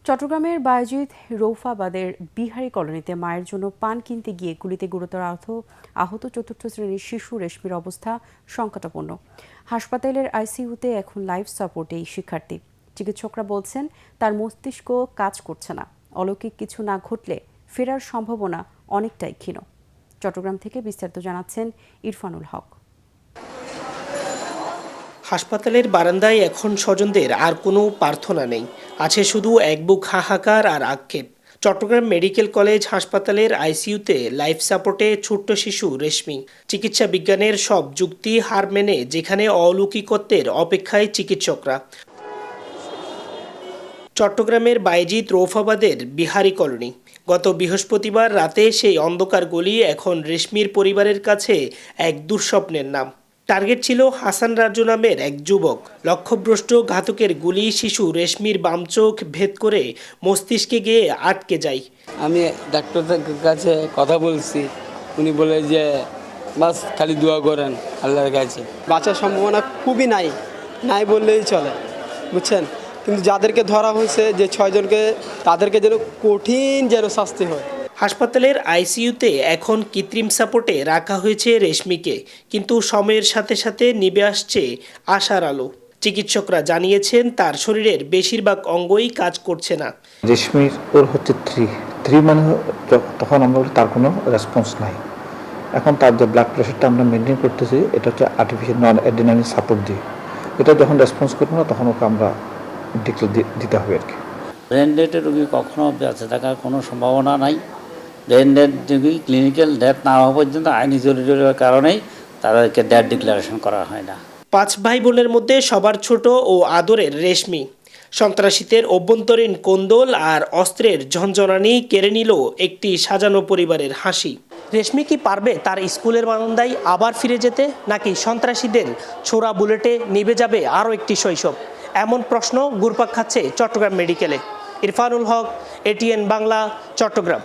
চট্টগ্রামের বায়েজিদ রৌফাবাদের বিহারি কলোনিতে মায়ের জন্য পান কিনতে গিয়ে গুলিতে গুরুতর আহত চতুর্থ শ্রেণীর শিশু রেশমির অবস্থা সংকটাপন্ন। হাসপাতালের আইসিইউতে এখন লাইফ সাপোর্টে এই শিক্ষার্থী। চিকিৎসকরা বলছেন তার মস্তিষ্ক কাজ করছে না। অলৌকিক কিছু না ঘটলে ফেরার সম্ভাবনা অনেকটাই ক্ষীণ। চট্টগ্রাম থেকে বিস্তারিত জানাচ্ছেন ইরফানুল হক। হাসপাতালের বারান্দায় এখন স্বজনদের আর কোনো প্রার্থনা নেই, আছে শুধু এক বুক হাহাকার আর আক্ষেপ। চট্টগ্রাম মেডিকেল কলেজ হাসপাতালের আইসিইউতে লাইফ সাপোর্টে ছোট্ট শিশু রেশমি। চিকিৎসা বিজ্ঞানের সব যুক্তি হার মেনে যেখানে অলৌকিকত্বের অপেক্ষায় চিকিৎসকরা। চট্টগ্রামের বায়েজিদ রৌফাবাদের বিহারি কলোনি। গত বৃহস্পতিবার রাতে সেই অন্ধকার গলি এখন রেশমির পরিবারের কাছে এক দুঃস্বপ্নের নাম। টার্গেট ছিল হাসান রাজু নামের এক যুবক। লক্ষ্যভ্রষ্ট ঘাতকের গুলি শিশু রেশমির বাম চোখ ভেদ করে মস্তিষ্কে গিয়ে আটকে যায়। আমি ডাক্তারের কাছে কথা বলছি, উনি বলে যে বাস খালি দোয়া করেন আল্লাহর কাছে। বাঁচার সম্ভাবনা খুবই নাই বললেই চলে, বুঝছেন। কিন্তু যাদেরকে ধরা হয়েছে যে 6 জনকে, তাদেরকে যেন কঠিন শাস্তি হয়। হাসপাতালের আইসিইউতে এখন কৃত্রিম সাপোর্টে রাখা হয়েছে রেশমিকে, কিন্তু সময়ের সাথে সাথে নিভে আসছে আশার আলো। চিকিৎসকরা জানিয়েছেন তার শরীরের বেশিরভাগ অঙ্গই কাজ করছে না। রেশমির ওর হচ্ছে 3 মানে তখন আমরা তার কোনো রেসপন্স নাই। এখন তার যে ব্লাড প্রেশারটা আমরা মেনটেন করতেছি, এটা হচ্ছে আর্টিফিশিয়াল নন অ্যাড্রিনালিন সাপোর্ট দিয়ে। এটা যখন রেসপন্স করবো না তখন ওকে আমরা দিতে হবে আর কি। ব্রেন ডেডের রোগী কখনো বেঁচে থাকার কোনো সম্ভাবনা নাই। ব্রেন ডেড রোগী ক্লিনিক্যাল ডেথ না হওয়া পর্যন্ত আইনি জরুরির কারণেই তাদেরকে ডেথ ডিক্লারেশন করা হয় না। 5 ভাই বোনের মধ্যে সবার ছোট ও আদরের রেশমি। সন্ত্রাসীদের অভ্যন্তরীণ কোন্দল আর অস্ত্রের ঝনঝনানি কেড়ে নিল একটি সাজানো পরিবারের হাসি। রেশমি কি পারবে তার স্কুলের বারান্দায় আবার ফিরে যেতে, নাকি সন্ত্রাসীদের ছোড়া বুলেটে নিভে যাবে আরও একটি শৈশব? এমন প্রশ্ন ঘুরপাক খাচ্ছে চট্টগ্রাম মেডিকেলে। ইরফানুল হক, এটিএন বাংলা, চট্টগ্রাম।